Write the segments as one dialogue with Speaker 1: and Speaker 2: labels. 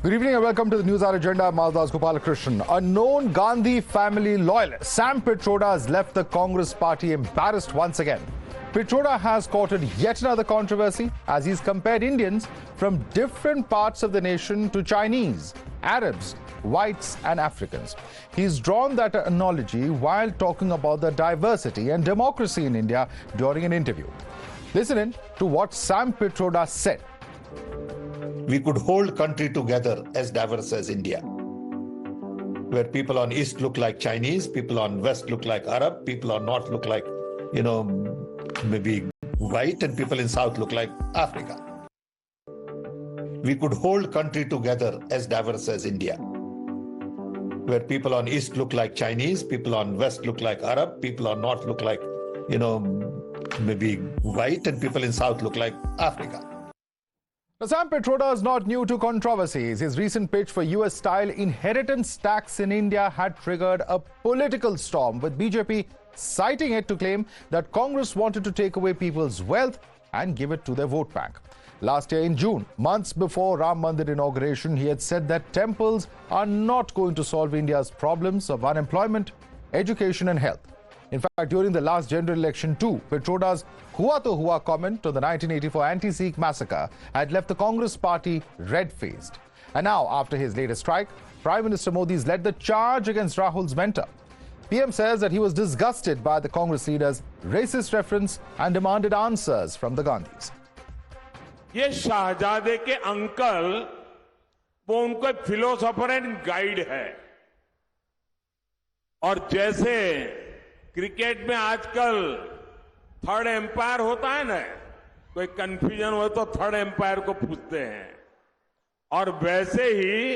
Speaker 1: Good evening and welcome to the NewsHour Agenda. I'm Madhavdas Gopalakrishnan. A known Gandhi family loyalist, Sam Pitroda, has left the Congress party embarrassed once again. Pitroda has courted yet another controversy as he's compared Indians from different parts of the nation to Chinese, Arabs, whites and Africans. He's drawn that analogy while talking about the diversity and democracy in India during an interview. Listen in to what Sam Pitroda said.
Speaker 2: We could hold country together as diverse as India, where people on East look like Chinese, people on West look like Arab, people on North look like, maybe white, and people in South look like Africa. We could hold country together as diverse as India, where people on East look like Chinese, people on West look like Arab, people on North look like, maybe white, and people in South look like Africa.
Speaker 1: Now, Sam Pitroda is not new to controversies. His recent pitch for US-style inheritance tax in India had triggered a political storm, with BJP citing it to claim that Congress wanted to take away people's wealth and give it to their vote bank. Last year in June, months before Ram Mandir inauguration, he had said that temples are not going to solve India's problems of unemployment, education and health. In fact, during the last general election too, Pitroda's "Hua to Hua" comment on the 1984 anti-Sikh massacre had left the Congress party red-faced. And now, after his latest strike, Prime Minister Modi's led the charge against Rahul's mentor. PM says that he was disgusted by the Congress leader's racist reference and demanded answers from the Gandhis.
Speaker 3: ये शाहजादे के uncle वो उनको philosopher and guide है, और जैसे cricket में आजकल third umpire होता है ना, कोई कंफ्यूजन हो तो थर्ड एम्पायर को पूछते हैं, और वैसे ही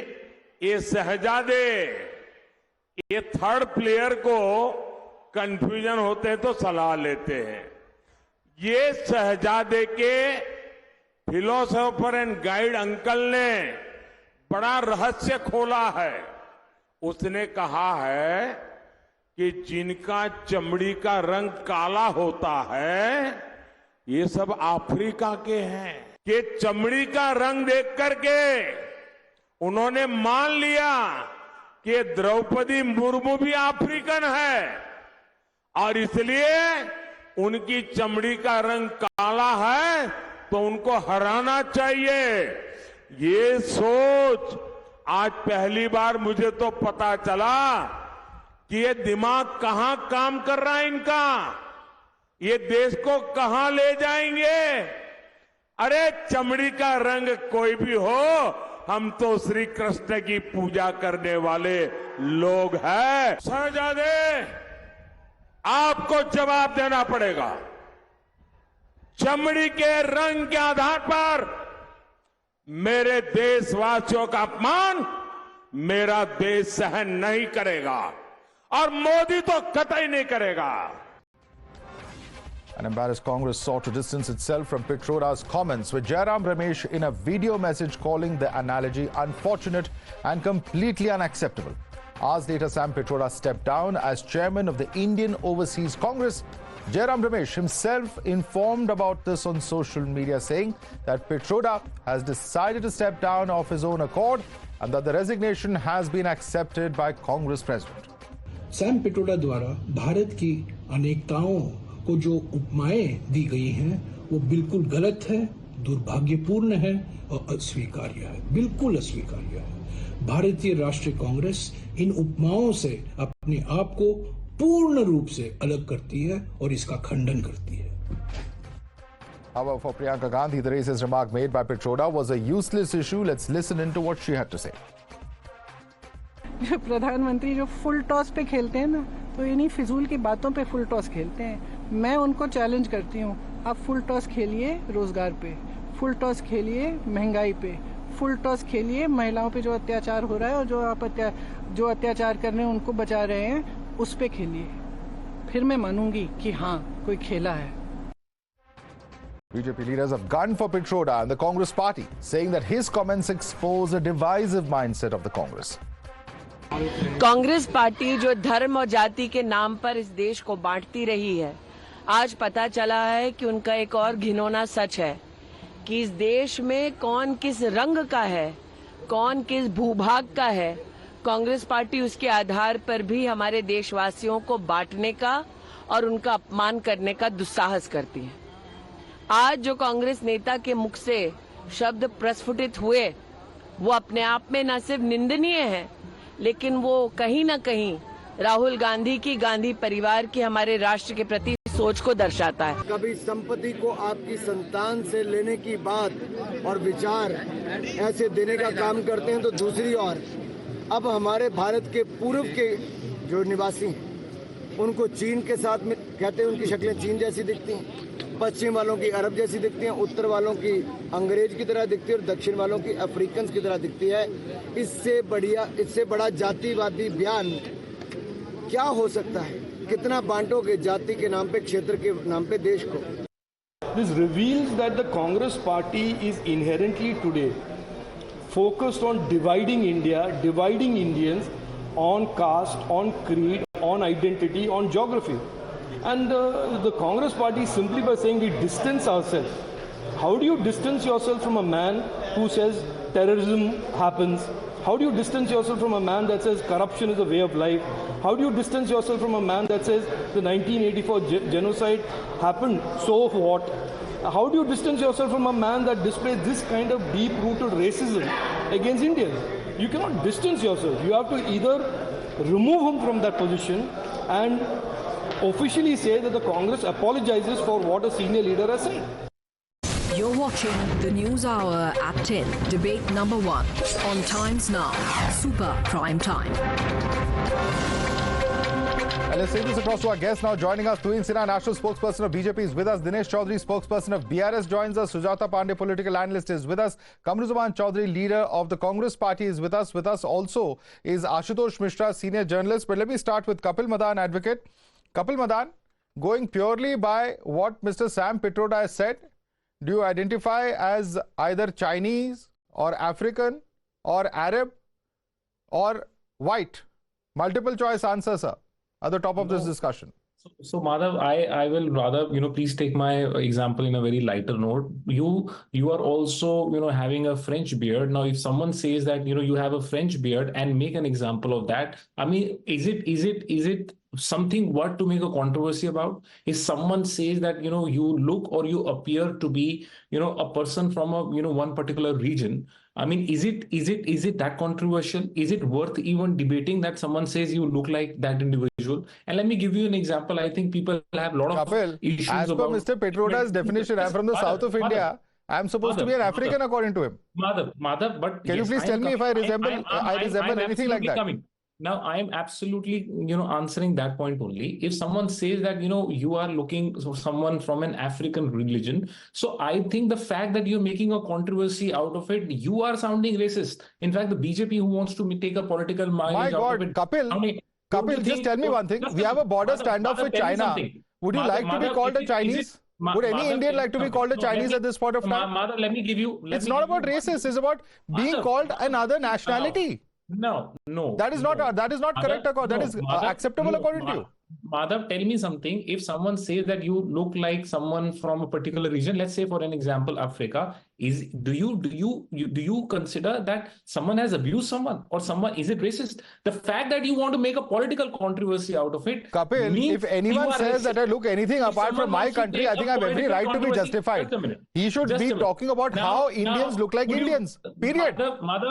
Speaker 3: ये शहजादे ये थर्ड प्लेयर को कंफ्यूजन होते हैं तो सलाह लेते हैं। ये शहजादे के फिलोसोफर एंड गाइड अंकल ने बड़ा रहस्य खोला है। उसने कहा है कि जिनका चमड़ी का रंग काला होता है ये सब अफ्रीका के हैं। कि चमड़ी का रंग देख करके उन्होंने मान लिया कि द्रौपदी मुर्मू भी अफ्रीकन है, और इसलिए उनकी चमड़ी का रंग काला है तो उनको हराना चाहिए। ये सोच आज पहली बार मुझे तो पता चला कि ये दिमाग कहां काम कर रहा है इनका, ये देश को कहां ले जाएंगे। अरे चमड़ी का रंग कोई भी हो, हम तो श्री कृष्ण की पूजा करने वाले लोग हैं। शहजादे, आपको जवाब देना पड़ेगा। चमड़ी के रंग के आधार पर मेरे देशवासियों का अपमान मेरा देश सहन नहीं करेगा, और मोदी तो कतई नहीं करेगा।
Speaker 1: An embarrassed Congress sought to distance itself from Pitroda's comments, with Jairam Ramesh in a video message calling the analogy unfortunate and completely unacceptable. Hours later, Sam Pitroda stepped down as chairman of the Indian Overseas Congress. Jairam Ramesh himself informed about this on social media, saying that Pitroda has decided to step down of his own accord and that the resignation has been accepted by Congress President.
Speaker 4: Sam Pitroda द्वारा भारत की अनेकताओं को जो उपमाएं दी गई हैं वो बिल्कुल गलत है, दुर्भाग्यपूर्ण है और अस्वीकार्य है, बिल्कुल अस्वीकार्य है। भारतीय राष्ट्रीय कांग्रेस इन उपमाओं से अपने आप को पूर्ण रूप से अलग करती है और इसका खंडन करती है।
Speaker 1: However, for Priyanka Gandhi, the racist remark made by Pitroda was a useless issue. Let's listen into what she had to say.
Speaker 5: प्रधानमंत्री जो फुल टॉस पे खेलते हैं ना, तो इन्हीं फिजूल की बातों पे फुल टॉस खेलते हैं। मैं उनको चैलेंज करती हूँ, आप फुल टॉस खेलिए रोजगार पे, फुल टॉस खेलिए महंगाई पे, फुल टॉस खेलिए महिलाओं पे जो अत्याचार हो रहा है और जो आप जो अत्याचार कर रहे हैं उनको बचा रहे हैं, उस पे खेलिए, फिर मैं मानूंगी कि हाँ कोई खेला है।
Speaker 1: BJP leaders have gunned for Pitroda and the Congress party, saying that his comments expose a divisive mindset of the Congress.
Speaker 6: Congress party जो धर्म और जाति के नाम पर इस देश को बांटती रही है, आज पता चला है कि उनका एक और घिनौना सच है कि इस देश में कौन किस रंग का है कौन किस भूभाग का है, कांग्रेस पार्टी उसके आधार पर भी हमारे देशवासियों को बांटने का और उनका अपमान करने का दुस्साहस करती है। आज जो कांग्रेस नेता के मुख से शब्द प्रस्फुटित हुए वो अपने आप में न सिर्फ निंदनीय है, लेकिन वो कहीं न कहीं राहुल गांधी की, गांधी परिवार की, हमारे राष्ट्र के प्रति सोच को दर्शाता है।
Speaker 7: कभी संपत्ति को आपकी संतान से लेने की बात और विचार ऐसे देने का काम करते हैं, तो दूसरी ओर अब हमारे भारत के पूर्व के जो निवासी हैं उनको चीन के साथ में कहते हैं, उनकी शक्लें चीन जैसी दिखती हैं, पश्चिम वालों की अरब जैसी दिखती हैं, उत्तर वालों की अंग्रेज की तरह दिखती है और दक्षिण वालों की अफ्रीकन की तरह दिखती है। इससे बड़ा जातिवादी बयान क्या हो सकता है? कितना बांटोगे जाति के नाम पे, क्षेत्र के नाम पे देश को?
Speaker 8: This reveals that the Congress party is inherently today focused on dividing India, dividing Indians on caste, on creed, on identity, on geography. And the Congress party, simply by saying we distance ourselves. How do you distance yourself from a man who says terrorism happens? How do you distance yourself from a man that says corruption is a way of life? How do you distance yourself from a man that says the 1984 genocide happened, so what? How do you distance yourself from a man that displays this kind of deep-rooted racism against Indians? You cannot distance yourself. You have to either remove him from that position and officially say that the Congress apologizes for what a senior leader has said.
Speaker 9: You're watching the News Hour at 10, debate number 1 on Times Now, Super Prime Time.
Speaker 1: And let's take this across to our guests now. Joining us, Tuhin Sinha, national spokesperson of BJP, is with us. Dinesh Choudhury, spokesperson of BRS, joins us. Sujata Pandey, political analyst, is with us. Kamru Choudhury, leader of the Congress party, is with us. With us also is Ashutosh Mishra, senior journalist. But let me start with Kapil Madan, advocate. Kapil Madan, going purely by what Mr. Sam Pitroda has said, do you identify as either Chinese or African or Arab or white? Multiple choice answer, sir, at the top of this discussion.
Speaker 10: So Madhav, I will rather, please take my example in a very lighter note. You are also, having a French beard. Now, if someone says that, you have a French beard and make an example of that, I mean, is it something worth to make a controversy about? If someone says that, you look or you appear to be, a person from a, one particular region, I mean, is it that controversial? Is it worth even debating that someone says you look like that individual? And let me give you an example. I think people have a lot of issues
Speaker 1: as
Speaker 10: about...
Speaker 1: per Mr. Pitroda's definition, I'm from the south of India. I'm supposed to be an African according to him.
Speaker 10: Madhav, but...
Speaker 1: Can you please tell me if I resemble anything like that?
Speaker 10: Now, I am absolutely, answering that point only. If someone says that, you are looking for someone from an African religion, so I think the fact that you're making a controversy out of it, you are sounding racist. In fact, the BJP who wants to take a political mileage out of it...
Speaker 1: Kapil, just tell me one thing. We have a border standoff with China. Would you like to be called a Chinese? Would any Indian like to be called a Chinese at this point of time?
Speaker 10: Let me give you...
Speaker 1: It's not about racist. It's about being called another nationality.
Speaker 10: No.
Speaker 1: That is not correct. That is acceptable according to you.
Speaker 10: Madhav, tell me something. If someone says that you look like someone from a particular region, let's say for an example, Africa, do you consider that someone has abused someone or someone, is it racist? The fact that you want to make a political controversy out of it,
Speaker 1: Kapil, if anyone says that I look anything apart from my country, I think I have every right to be justified. He should be talking about how Indians look like Indians. Period.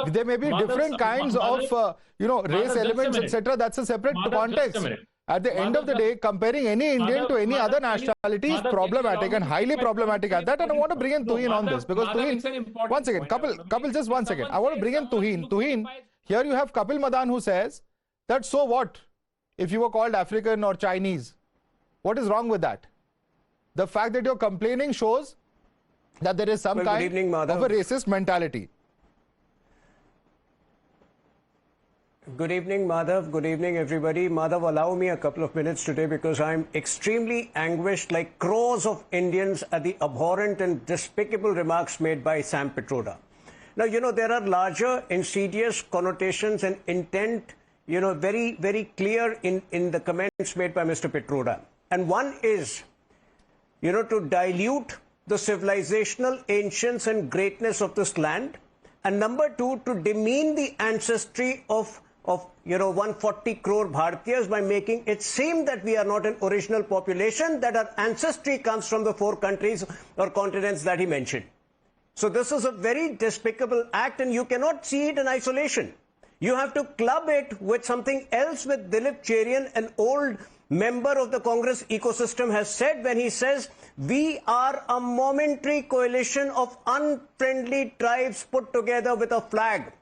Speaker 1: There may be different kinds of race elements, etc. That's a separate context. At the end of the day, comparing any Indian to any other nationality is problematic and highly problematic at that. And I want to bring in Tuhin on this because Tuhin, one second, Kapil, just 1 second. I want to bring in Tuhin. Tuhin, here you have Kapil Madan who says that so what if you were called African or Chinese? What is wrong with that? The fact that you're complaining shows that there is some kind of a racist mentality.
Speaker 11: Good evening, Madhav. Good evening, everybody. Madhav, allow me a couple of minutes today because I'm extremely anguished like crores of Indians at the abhorrent and despicable remarks made by Sam Pitroda. Now, there are larger insidious connotations and intent, very, very clear in the comments made by Mr. Pitroda. And one is, to dilute the civilizational ancients and greatness of this land And number two, to demean the ancestry of 140 crore Bharatiyas by making it seem that we are not an original population, that our ancestry comes from the 4 countries or continents that he mentioned. So this is a very despicable act, and you cannot see it in isolation. You have to club it with something else, with Dilip Cherian, an old member of the Congress ecosystem, has said when he says, we are a momentary coalition of unfriendly tribes put together with a flag.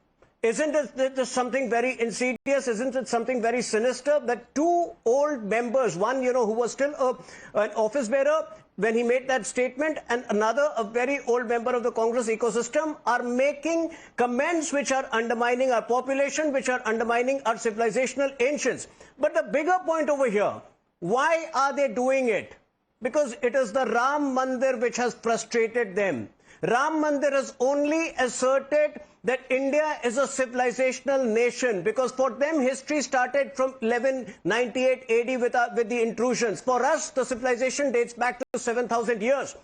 Speaker 11: Isn't this something very insidious? Isn't it something very sinister that 2 old members, one, who was still an office bearer when he made that statement, and another, a very old member of the Congress ecosystem, are making comments which are undermining our population, which are undermining our civilizational ancients. But the bigger point over here, why are they doing it? Because it is the Ram Mandir which has frustrated them. Ram Mandir has only asserted that India is a civilizational nation, because for them history started from 1198 AD with the intrusions. For us, the civilization dates back to 7,000 years.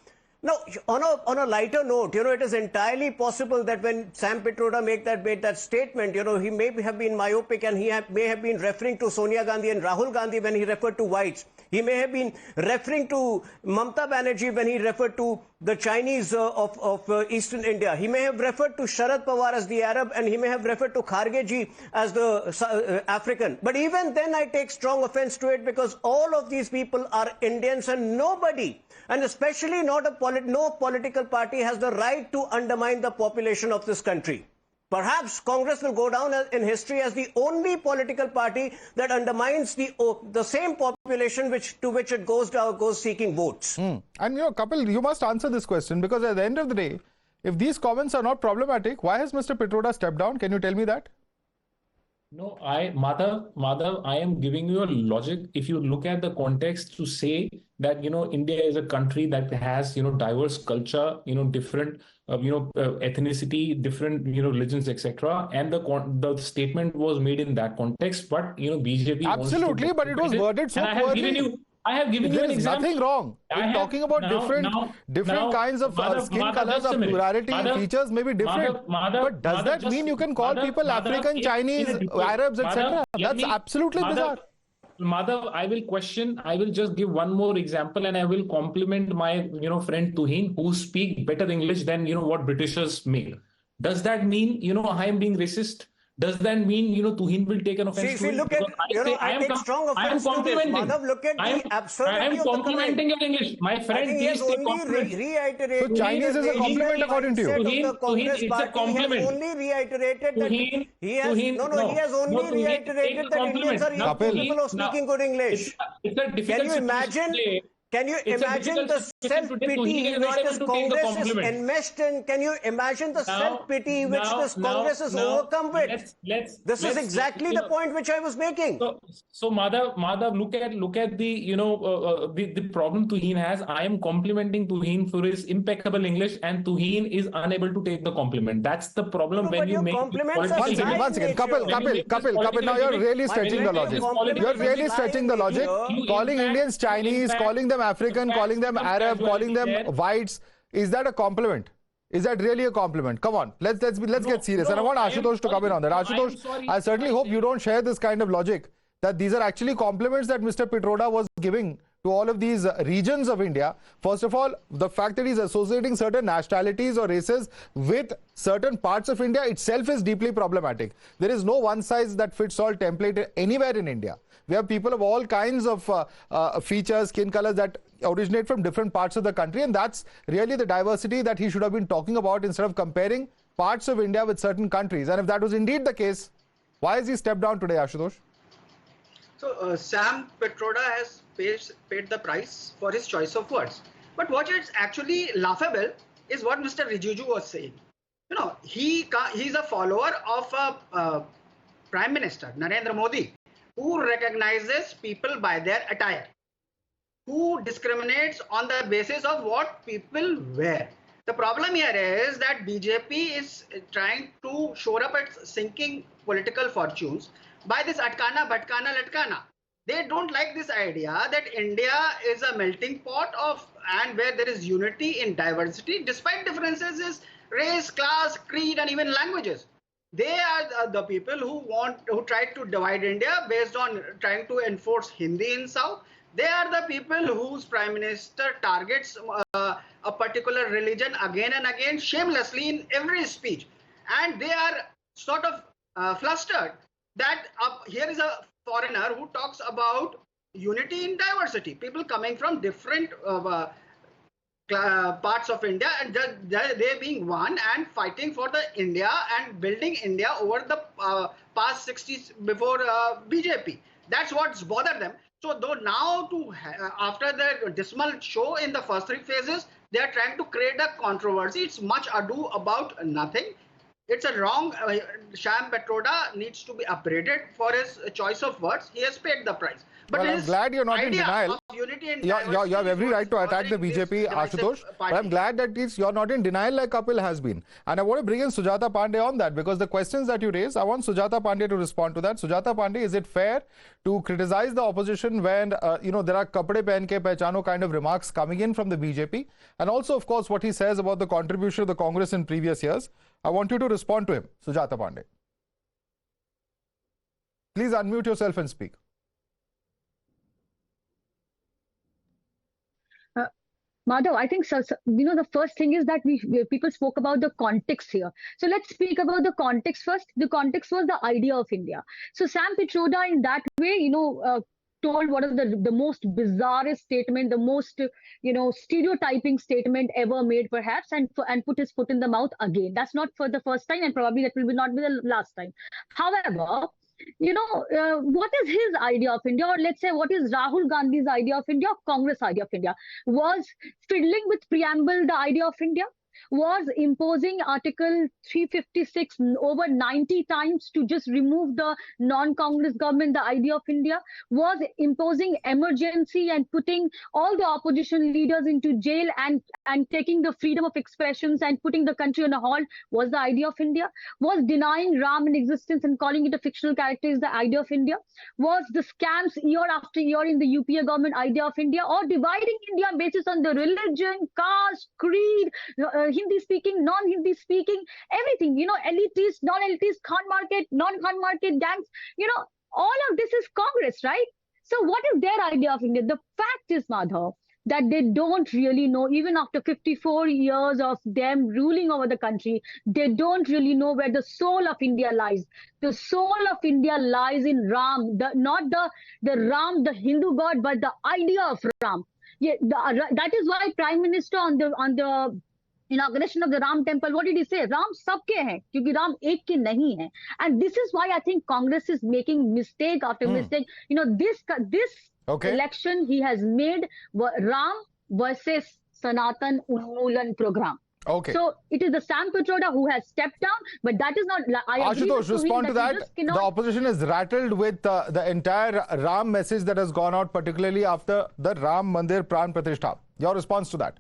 Speaker 11: Now, on a lighter note, it is entirely possible that when Sam Pitroda made that statement, he may have been myopic, and he may have been referring to Sonia Gandhi and Rahul Gandhi when he referred to whites. He may have been referring to Mamata Banerjee when he referred to the Chinese of Eastern India. He may have referred to Sharad Pawar as the Arab, and he may have referred to Kharge ji as the African. But even then I take strong offense to it, because all of these people are Indians, and nobody, and especially no political party, has the right to undermine the population of this country. Perhaps Congress will go down in history as the only political party that undermines the same population to which it goes seeking votes.
Speaker 1: And Kapil, you must answer this question, because at the end of the day, if these comments are not problematic, why has Mr. Pitroda stepped down? Can you tell me that?
Speaker 10: No, Madhav, I am giving you a logic. If you look at the context, to say that, India is a country that has, diverse culture, different, ethnicity, different, religions, etc. And the statement was made in that context. But, BJP...
Speaker 1: Absolutely, but it was worded so poorly.
Speaker 10: I have given you an example.
Speaker 1: Nothing wrong. Talking about different kinds of skin colors, of plurality, features may be different. But does that mean you can call people African, Chinese, Arabs, etc.? That's absolutely bizarre.
Speaker 10: Madhav, I will just give one more example, and I will compliment my, friend Tuhin, who speak better English than, what Britishers make. Does that mean, I am being racist? Does that mean, Tuhin will take an offense to it?
Speaker 11: Look at, I take strong offense to this. Madhav, look at the absurdity
Speaker 10: I am complimenting your English. My friend, please take compliment.
Speaker 1: So Chinese is a compliment according to you?
Speaker 10: Tuhin, it's a compliment.
Speaker 11: He has only reiterated that he has only reiterated that Indians are capable of speaking good English.
Speaker 10: It's a difficult situation.
Speaker 11: Can you imagine the self-pity which this Congress is enmeshed in? Can you imagine the self-pity which this Congress is overcome with? This is exactly the point which I was making.
Speaker 10: So Madhav, look at the the problem Tuhin has. I am complimenting Tuhin for his impeccable English, and Tuhin is unable to take the compliment. That's the problem when you make
Speaker 1: one second, Kapil. Now you're really stretching the logic. You're really stretching the logic. Calling Indians Chinese, calling them African, calling them Arab, calling them whites. Is that a compliment? Is that really a compliment? Come on, let's get serious. And I want Ashutosh to come in on that. Ashutosh, I certainly hope you don't share this kind of logic, that these are actually compliments that Mr. Pitroda was giving to all of these regions of India. First of all, the fact that he's associating certain nationalities or races with certain parts of India itself is deeply problematic. There is no one-size-that-fits-all template anywhere in India. We have people of all kinds of features, skin colors that originate from different parts of the country, and that's really the diversity that he should have been talking about, instead of comparing parts of India with certain countries. And if that was indeed the case, why has he stepped down today, Ashutosh?
Speaker 12: So Sam Pitroda has paid the price for his choice of words. But what is actually laughable is what Mr. Rijiju was saying. He's a follower of a Prime Minister, Narendra Modi, who recognizes people by their attire, who discriminates on the basis of what people wear. The problem here is that BJP is trying to shore up its sinking political fortunes by this atkana, bhatkana, latkana. They don't like this idea that India is a melting pot of and where there is unity in diversity, despite differences in race, class, creed, and even languages. They are the people who try to divide India based on trying to enforce Hindi in South. They are the people whose prime minister targets a particular religion again and again, shamelessly in every speech. And they are sort of flustered that here is a foreigner who talks about unity in diversity, people coming from different parts of India, and they being one and fighting for the India and building India over the past 60s before BJP. That's what's bothered them. So though now after the dismal show in the first three phases, they are trying to create a controversy. It's much ado about nothing. It's a wrong. Sam Pitroda needs to be upbraided for his choice of words. He has paid the price. But
Speaker 1: well, I'm glad you're not in denial. You have every right to attack the BJP, Ashutosh. But I'm glad that you're not in denial like Kapil has been. And I want to bring in Sujata Pandey on that, because the questions that you raise, I want Sujata Pandey to respond to that. Sujata Pandey, is it fair to criticize the opposition when there are kapde pehen ke pehchano kind of remarks coming in from the BJP? And also, of course, what he says about the contribution of the Congress in previous years. I want you to respond to him, Sujata Pandey. Please unmute yourself and speak.
Speaker 13: Madhav, I think the first thing is that people spoke about the context here. So let's speak about the context first. The context was the idea of India. So Sam Pitroda, in that way, told one of the most bizarrest statement, the most stereotyping statement ever made, perhaps, and put his foot in the mouth again. That's not for the first time, and probably that will not be the last time. However, what is his idea of India, or let's say what is Rahul Gandhi's idea of India, Congress idea of India? Was fiddling with preamble the idea of India? Was imposing Article 356 over 90 times to just remove the non-Congress government the idea of India? Was imposing emergency and putting all the opposition leaders into jail and taking the freedom of expressions and putting the country on a halt was the idea of India? Was denying Ram in existence and calling it a fictional character is the idea of India? Was the scams year after year in the UPA government idea of India? Or dividing India based on the religion, caste, creed, Hindi speaking, non-Hindi speaking, everything, elitist, non-elitist, Khan market, non-Khan market, gangs, all of this is Congress, right? So what is their idea of India? The fact is, Madhav, that they don't really know, even after 54 years of them ruling over the country, they don't really know where the soul of India lies. The soul of India lies in Ram, not the Ram, the Hindu god, but the idea of Ram. Yeah, that is why Prime Minister on the inauguration of the Ram temple, what did he say? Ram sabke hai, kyunki Ram ek ke nahi hai. And this is why I think Congress is making mistake after mistake. This election he has made Ram versus Sanatan Unmoolan program.
Speaker 1: Okay.
Speaker 13: So it is the Sam Pitroda who has stepped down, but that is not.
Speaker 1: Ashutosh, respond to that. The opposition is rattled with the entire Ram message that has gone out, particularly after the Ram Mandir Pran Pratishtha. Your response to that?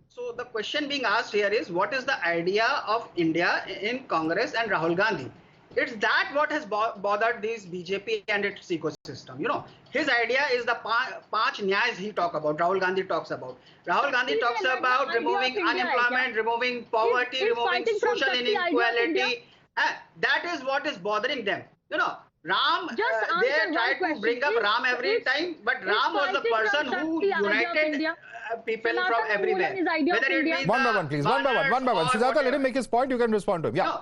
Speaker 12: So the question being asked here is, what is the idea of India in Congress and Rahul Gandhi? It's that what has bothered these BJP and its ecosystem. His idea is the Panch Nyayas he talks about, Rahul Gandhi talks about. Rahul Gandhi talks about removing unemployment, removing poverty, removing social inequality. That is what is bothering them. Ram, they try to bring up Ram every time, but Ram was the person who united people from everywhere. Whether it be
Speaker 1: one by one, please. One by one. Sujata, let him make his point. You can respond to him. Yeah.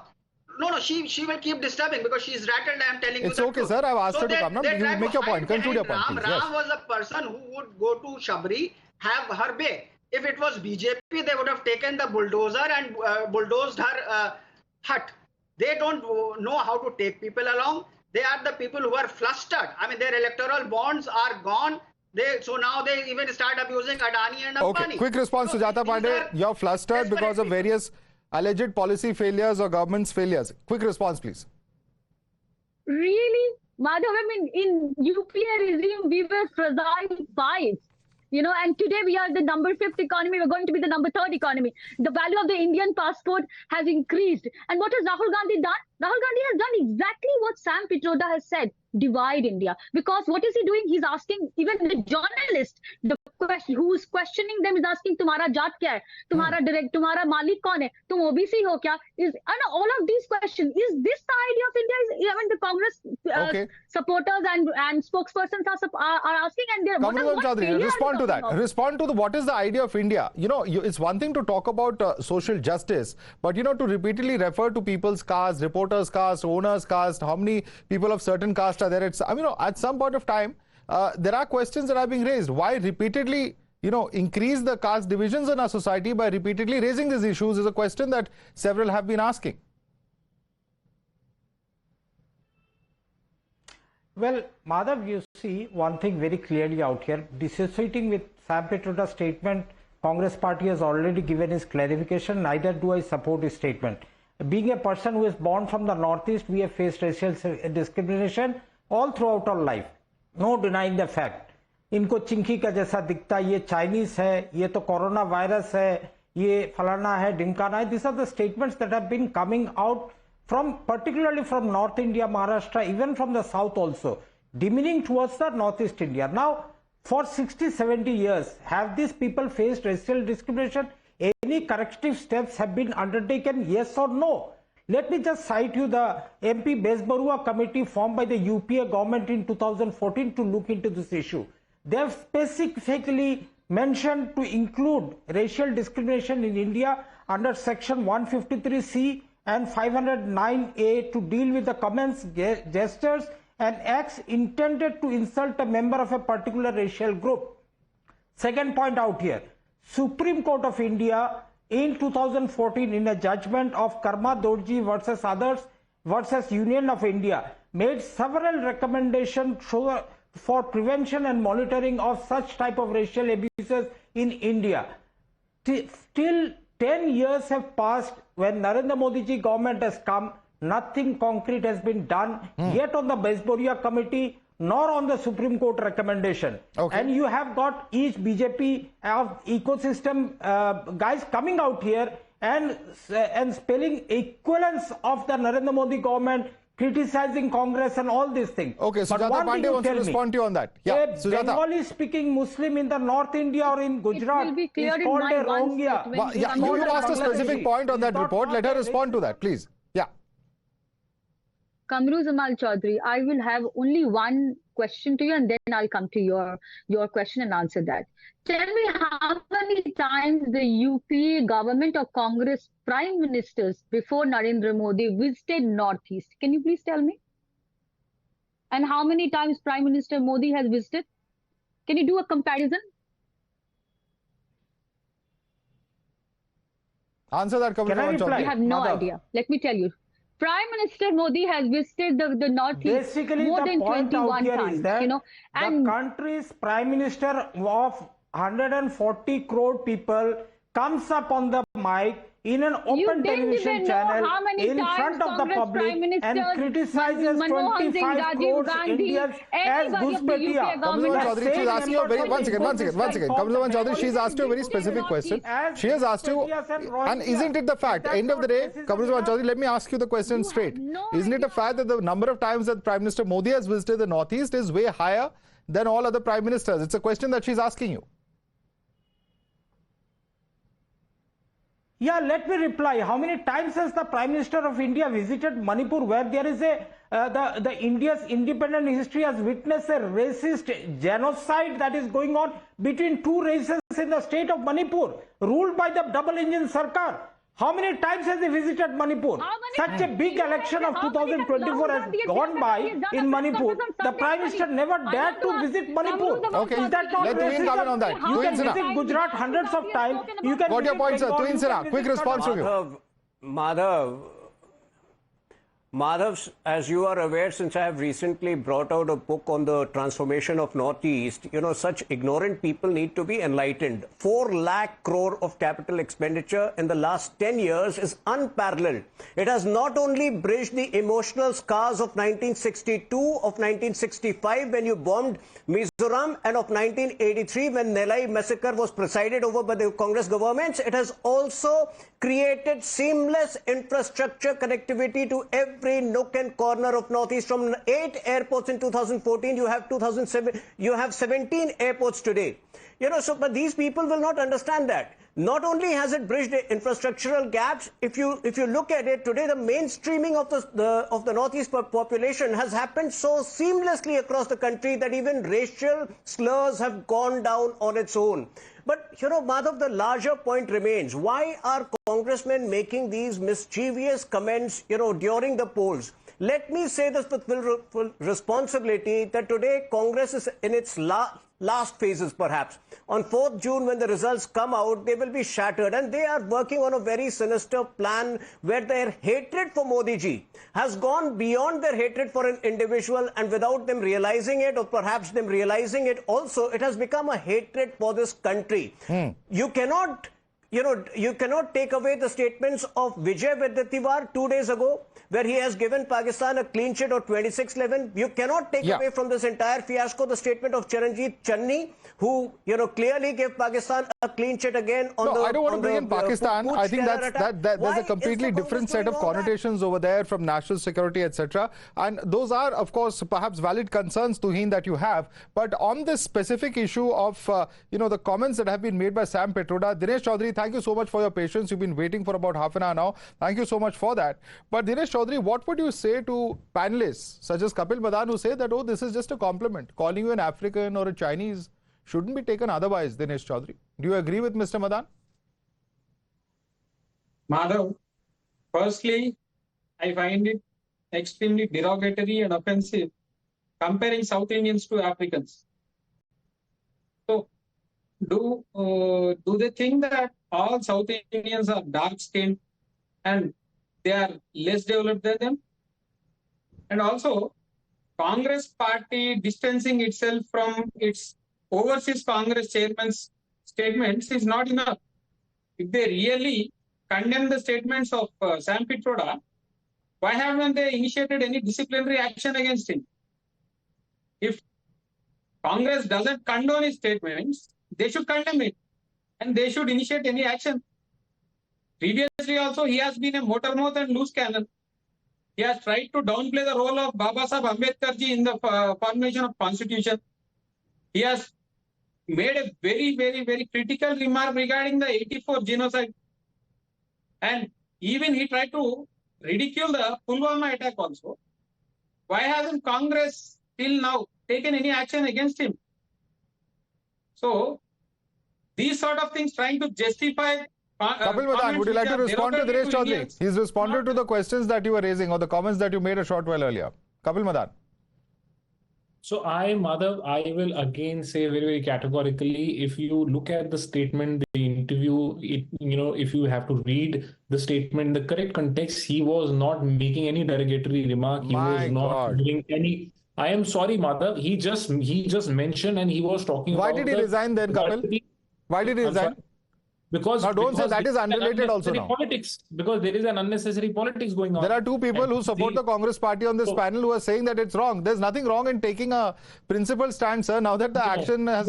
Speaker 12: No, she will keep disturbing because she's rattled. I am telling you.
Speaker 1: It's okay, sir. I've asked her to come now. You make your point. Conclude your point, please.
Speaker 12: Ram was a person who would go to Shabri, have her bay. If it was BJP, they would have taken the bulldozer and bulldozed her hut. They don't know how to take people along. They are the people who are flustered. I mean, their electoral bonds are gone. So now they even start abusing Adani and Ambani.
Speaker 1: Okay, quick response, Sujata Pandey. You're flustered because of various alleged policy failures or government's failures. Quick response, please.
Speaker 13: Really? Madhav, I mean, in UPA regime, we were fragile 5. And today we are the number 5th economy. We're going to be the number 3rd economy. The value of the Indian passport has increased. And what has Rahul Gandhi done? Rahul Gandhi has done exactly what Sam Pitroda has said, divide India. Because what is he doing? He's asking even the journalist, who's questioning them is asking, "Tumhara jaat kya hai? Tumhara malik kaun hai? Tum OBC ho kya?" And all of these questions. Is this the idea of India? Even the Congress supporters and spokespersons are asking, and they're
Speaker 1: Kamru Choudhury, respond to that. Respond to what is the idea of India? It's one thing to talk about social justice, but to repeatedly refer to people's caste, reporters' caste, owners' caste, how many people of certain caste are there? It's at some point of time, there are questions that are being raised. Why repeatedly, increase the caste divisions in our society by repeatedly raising these issues is a question that several have been asking.
Speaker 14: Well, Madhav, you see one thing very clearly out here. Dissociating with Sam Pitroda's statement, Congress party has already given his clarification. Neither do I support his statement. Being a person who is born from the Northeast, we have faced racial discrimination all throughout our life. No denying the fact. इनको चिंकी का जैसा दिखता, ये Chinese है, ये तो corona virus है, ये फलाना है, ढिमकाना है. These are the statements that have been coming out particularly from North India, Maharashtra, even from the South also, demeaning towards the Northeast India. Now, for 60, 70 years, have these people faced racial discrimination? Any corrective steps have been undertaken, yes or no? Let me just cite you the MP Besbarua committee formed by the UPA government in 2014 to look into this issue. They have specifically mentioned to include racial discrimination in India under section 153C and 509A to deal with the comments, gestures and acts intended to insult a member of a particular racial group. Second point out here, Supreme Court of India in 2014 in a judgment of Karma Dorji versus others versus Union of India made several recommendations for prevention and monitoring of such type of racial abuses in India. Still 10 years have passed when Narendra Modi ji government has come, nothing concrete has been done yet on the Besbarua committee nor on the Supreme Court recommendation. And you have got each BJP ecosystem guys coming out here and spelling equivalence of the Narendra Modi government, criticizing Congress and all these things.
Speaker 1: Okay, Sujata Pandey wants to respond to you on that. Yeah, Sujata.
Speaker 14: Bengali speaking Muslim in the North India or in Gujarat is called a Rohingya.
Speaker 1: You asked a specific point on that report. Let her respond to that, please. Yeah.
Speaker 13: Kamru Choudhury, I will have only one question to you and then I'll come to your question and answer that. Tell me how many times the UPA government or Congress prime ministers before Narendra Modi visited Northeast? Can you please tell me? And how many times Prime Minister Modi has visited? Can you do a comparison?
Speaker 1: Answer that, Kamru Choudhury.
Speaker 13: I have no idea. Let me tell you. Prime Minister Modi has visited the Northeast more than 21 times.
Speaker 14: And the country's Prime Minister of 140 crore people comes up on the mic in an open television channel in front of the public and criticizes 25 crore Indians as Ghuspetia.
Speaker 1: Kamru Choudhury, she's asking you a very, one second. Kamru Choudhury, she's asked you a very specific question. She has asked you, and isn't it the fact, end of the day, Kamru Choudhury, let me ask you the question straight. Isn't it a fact that the number of times that Prime Minister Modi has visited the Northeast is way higher than all other Prime Ministers? It's a question that she's asking you.
Speaker 14: Yeah, let me reply. How many times has the Prime Minister of India visited Manipur, where there is the India's independent history has witnessed a racist genocide that is going on between two races in the state of Manipur, ruled by the double engine Sarkar? How many times has he visited Manipur? Such a big election of 2024 has gone by in Manipur. The Prime Minister never dared to visit Manipur.
Speaker 1: Okay,
Speaker 14: is that not racism?
Speaker 1: On that.
Speaker 14: You can visit Gujarat hundreds of times. You can
Speaker 1: got your point, sir. Tuin Sira, quick response from you.
Speaker 11: Madhav, as you are aware, since I have recently brought out a book on the transformation of Northeast, such ignorant people need to be enlightened. 4 lakh crore of capital expenditure in the last 10 years is unparalleled. It has not only bridged the emotional scars of 1962, of 1965 when you bombed Mizoram, and of 1983 when Nelai massacre was presided over by the Congress governments, it has also created seamless infrastructure connectivity to every every nook and corner of Northeast. From 8 airports in 2014, you have 2007. You have 17 airports today. You know, so but these people will not understand that. Not only has it bridged infrastructural gaps, if you look at it today, the mainstreaming of the Northeast population has happened so seamlessly across the country that even racial slurs have gone down on its own. But, you know, Madhav, the larger point remains. Why are congressmen making these mischievous comments, you know, during the polls? Let me say this with full responsibility that today Congress is in its last phases, perhaps. On 4th June, when the results come out, they will be shattered, and they are working on a very sinister plan where their hatred for Modi ji has gone beyond their hatred for an individual, and without them realizing it, or perhaps them realizing it also, it has become a hatred for this country. You cannot, you know, you cannot take away the statements of Vijay Vidyatiwar 2 days ago, where he has given Pakistan a clean sheet of 26-11. You cannot take away from this entire fiasco the statement of Charanjit Channi, who, you know, clearly gave Pakistan a clean sheet again on
Speaker 1: I don't want to bring in Pakistan. I think there's a completely different set of connotations over there from national security, etc. And those are, of course, perhaps valid concerns, Tuhin, that you have. But on this specific issue of, you know, the comments that have been made by Sam Pitroda, Dinesh Choudhury, thank you so much for your patience. You've been waiting for about half an hour now. Thank you so much for that. But Dinesh Choudhury, what would you say to panelists such as Kapil Madan who say that, oh, this is just a compliment? Calling you an African or a Chinese shouldn't be taken otherwise, Dinesh Choudhury. Do you agree with Mr. Madan?
Speaker 15: Madhav, firstly, I find it extremely derogatory and offensive comparing South Indians to Africans. So, do they think that all South Indians are dark-skinned and they are less developed than them? And also, Congress party distancing itself from its overseas Congress chairman's statements is not enough. If they really condemn the statements of Sam Pitroda, why haven't they initiated any disciplinary action against him? If Congress doesn't condone his statements, they should condemn it and they should initiate any action. Previously also, he has been a motormouth and loose cannon. He has tried to downplay the role of Baba Saheb Ambedkar ji in the formulation of constitution. He has made a very, very, very critical remark regarding the 84 genocide. And even he tried to ridicule the Pulwama attack also. Why hasn't Congress till now taken any action against him? So, these sort of things trying to justify
Speaker 1: Kapil Madan, would you like to respond to Dinesh Choudhury? He's responded to the questions that you were raising or the comments that you made a short while earlier. Kapil Madan.
Speaker 10: So Madhav, I will again say very, very categorically, if you look at the statement, the interview, if you have to read the statement, the correct context, he was not making any derogatory remark. He was not doing any. I am sorry, Madhav. He just mentioned and he was talking
Speaker 1: Why
Speaker 10: about.
Speaker 1: Why did he resign then, Kapil? Why did he resign?
Speaker 10: Because
Speaker 1: don't say that is unrelated also now.
Speaker 10: Politics, because there is an unnecessary politics going on.
Speaker 1: There are two people who support the Congress party on this panel who are saying that it's wrong. There's nothing wrong in taking a principled stand, sir. Now that the action has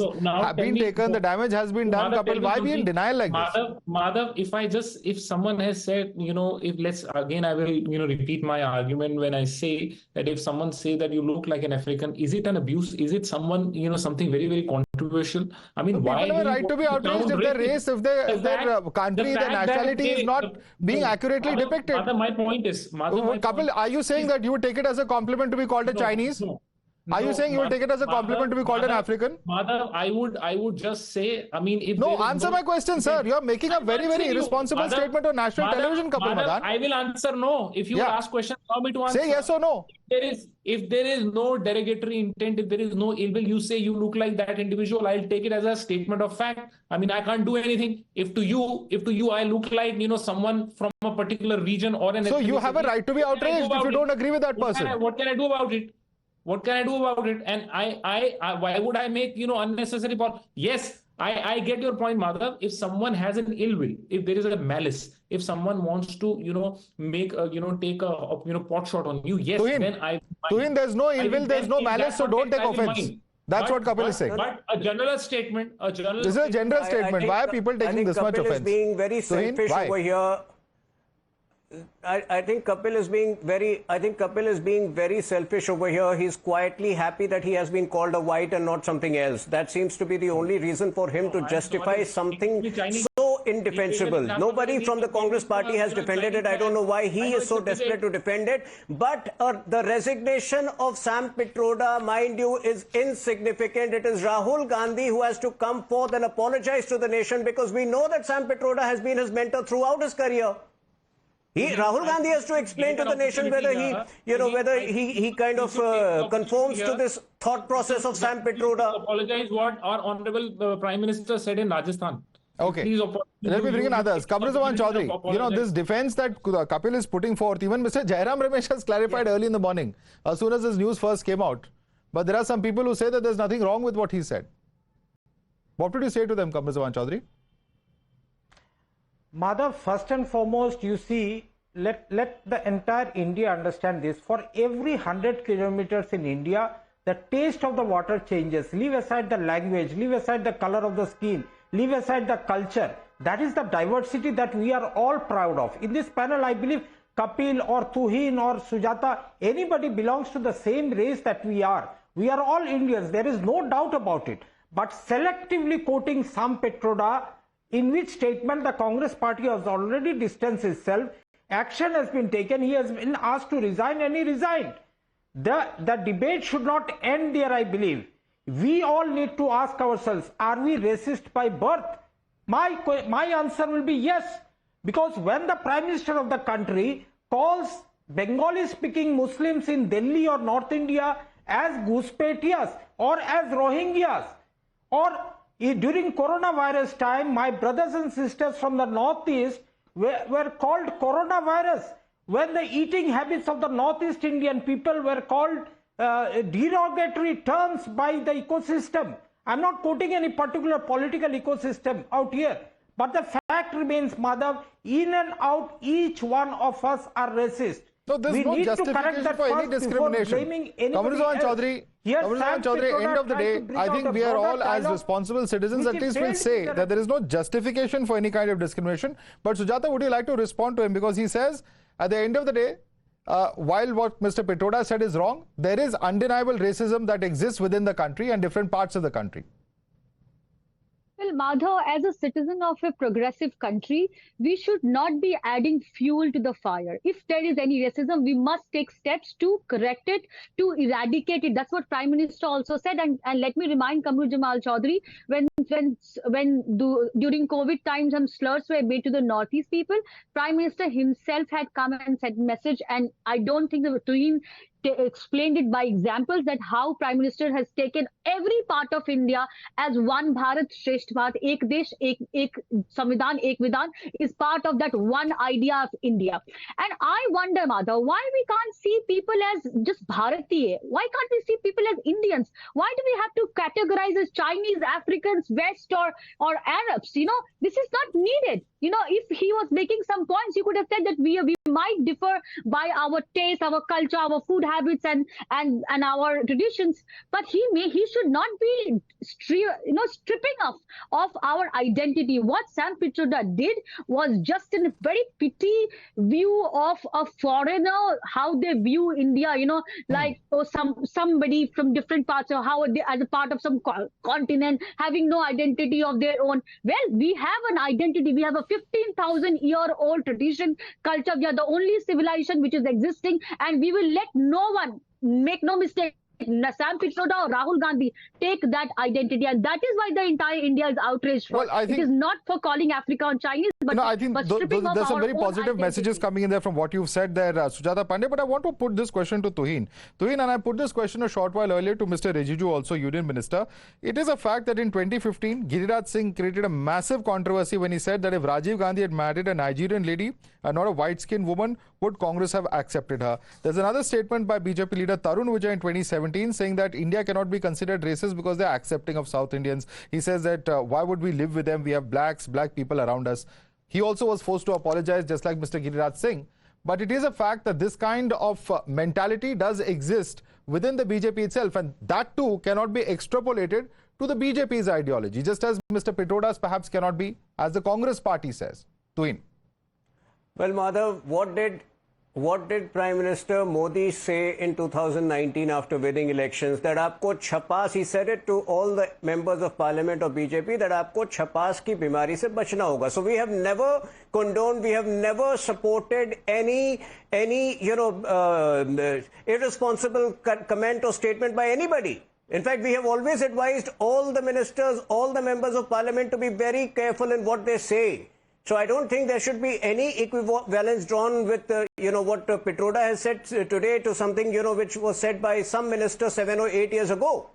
Speaker 1: been taken, the damage has been done, Kapil, why be in denial like this?
Speaker 10: Madhav, if someone has said, I will, repeat my argument when I say that if someone say that you look like an African, is it an abuse? Is it someone, something very, very controversial? I mean,
Speaker 1: why? People have a right to be outraged if their race, if their country, their nationality is not being accurately depicted.
Speaker 10: My point is,
Speaker 1: Kapil, are you saying that you would take it as a compliment to be called a Chinese? Are you saying you would take it as a compliment to be called an African?
Speaker 10: Madhav, I would just say, if
Speaker 1: answer my question, sir. You are making a very, very irresponsible statement on national television, Kapil Madan.
Speaker 10: I will answer no. If you ask questions, allow me to answer.
Speaker 1: Say yes or no.
Speaker 10: If there is no derogatory intent, if there is no ill will, you say you look like that individual, I'll take it as a statement of fact. I can't do anything. If to you I look like, someone from a particular region or an
Speaker 1: So you have a right to be outraged if you don't agree with that person.
Speaker 10: What can I do about it? What can I do about it? And why would I make, unnecessary Yes, I get your point, Madhav. If someone has an ill will, if there is a malice, if someone wants to, make a, take a, pot shot on you, yes,
Speaker 1: Tuhin, there's no ill will, there's no malice, so don't take offense. That's what Kapil is saying.
Speaker 10: But a general statement,
Speaker 1: This is a general statement. Why are people taking this much offense?
Speaker 11: Kapil is being very selfish over here. I think Kapil is being very selfish over here. He's quietly happy that he has been called a white and not something else. That seems to be the only reason for him to justify something so indefensible. Nobody from the Congress party has defended it. I don't know why he is so desperate to defend it. But the resignation of Sam Pitroda, mind you, is insignificant. It is Rahul Gandhi who has to come forth and apologize to the nation, because we know that Sam Pitroda has been his mentor throughout his career. Rahul Gandhi has to explain to the nation whether he kind of conforms to this thought process of Sam Pitroda.
Speaker 10: Apologize what our honorable Prime Minister said in Rajasthan.
Speaker 1: Okay. Let me bring in others. Kamru Choudhury, this defense that Kapil is putting forth, even Mr. Jairam Ramesh has clarified early in the morning, as soon as this news first came out. But there are some people who say that there's nothing wrong with what he said. What would you say to them, Kamru Choudhury?
Speaker 14: Madhav, first and foremost, you see, let the entire India understand this. For every 100 kilometers in India, the taste of the water changes. Leave aside the language, leave aside the color of the skin, leave aside the culture. That is the diversity that we are all proud of. In this panel, I believe Kapil or Tuhin or Sujata, anybody belongs to the same race that we are. We are all Indians. There is no doubt about it. But selectively quoting Sam Pitroda, in which statement the Congress party has already distanced itself, action has been taken, he has been asked to resign and he resigned. The debate should not end there, I believe. We all need to ask ourselves, are we racist by birth? My answer will be yes. Because when the Prime Minister of the country calls Bengali-speaking Muslims in Delhi or North India as Goospetias or as Rohingyas, or during coronavirus time, my brothers and sisters from the Northeast were called coronavirus. When the eating habits of the Northeast Indian people were called derogatory terms by the ecosystem. I'm not quoting any particular political ecosystem out here. But the fact remains, Madhav, in and out, each one of us are racist.
Speaker 1: No, there's no justification for any discrimination. Kamru Choudhury, end of the day, I think we are all as responsible citizens, at least will say that there is no justification for any kind of discrimination. But Sujata, would you like to respond to him? Because he says, at the end of the day, while what Mr. Pitroda said is wrong, there is undeniable racism that exists within the country and different parts of the country.
Speaker 13: Well, Madhav, as a citizen of a progressive country, we should not be adding fuel to the fire. If there is any racism, we must take steps to correct it, to eradicate it. That's what Prime Minister also said. And let me remind Kamru Choudhury, when during COVID times some slurs were made to the Northeast people, Prime Minister himself had come and said message. And I don't think the Tuhin explained it by examples that how Prime Minister has taken every part of India as one Bharat, Shresth Bharat, Ek Desh, Ek Samvidhan, Ek Vidhan is part of that one idea of India. And I wonder, Madhav, why we can't see people as just Bharatiya? Why can't we see people as Indians? Why do we have to categorize as Chinese, Africans, West or Arabs? This is not needed. If he was making some points, he could have said that we might differ by our taste, our culture, our food habits and our traditions, but he should not be stripping us of our identity. What Sam Pitroda did was just in a very petty view of a foreigner, how they view India, like somebody from different parts of how they, as a part of some continent, having no identity of their own. Well, we have an identity. We have a 15,000-year-old tradition, culture. We are the only civilization which is existing, and we will let no one, make no mistake, Sam Pitroda or Rahul Gandhi take that identity, and that is why the entire India is outraged. Well, I think it is not for calling Africa on Chinese, but
Speaker 1: I think there's some very positive messages coming in there from what you've said there, Sujata Pandey. But I want to put this question to Tuhin. Tuhin, and I put this question a short while earlier to Mr. Rijiju, also Union Minister. It is a fact that in 2015, Giriraj Singh created a massive controversy when he said that if Rajiv Gandhi had married a Nigerian lady and not a white-skinned woman, would Congress have accepted her? There's another statement by BJP leader Tarun Vijay in 2017 saying that India cannot be considered racist because they're accepting of South Indians. He says that why would we live with them? We have black people around us. He also was forced to apologize, just like Mr. Giriraj Singh. But it is a fact that this kind of mentality does exist within the BJP itself, and that too cannot be extrapolated to the BJP's ideology, just as Mr. Pitroda's perhaps cannot be, as the Congress party says. Tuhin.
Speaker 11: Well, Madhav, what did Prime Minister Modi say in 2019 after winning elections? That aapko chapas, he said it to all the members of parliament of BJP, that aapko chapas ki bimari se bachna hoga. So we have never condoned, we have never supported any irresponsible comment or statement by anybody. In fact, we have always advised all the ministers, all the members of parliament to be very careful in what they say. So I don't think there should be any equivalence drawn with, what Pitroda has said today to something, which was said by some minister 7 or 8 years ago.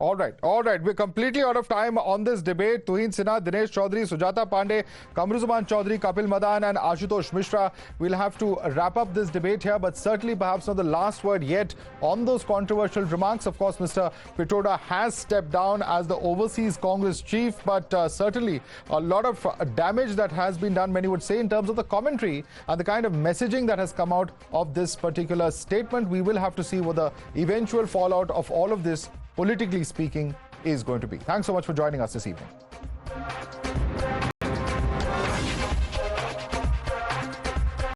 Speaker 1: All right. We're completely out of time on this debate. Tuhin Sinha, Dinesh Chaudhary, Sujata Pandey, Kamru Choudhury, Kapil Madan and Ashutosh Mishra. We'll have to wrap up this debate here, but certainly perhaps not the last word yet on those controversial remarks. Of course, Mr. Pitroda has stepped down as the overseas Congress chief, but certainly a lot of damage that has been done, many would say, in terms of the commentary and the kind of messaging that has come out of this particular statement. We will have to see what the eventual fallout of all of this, politically speaking, is going to be. Thanks so much for joining us this evening.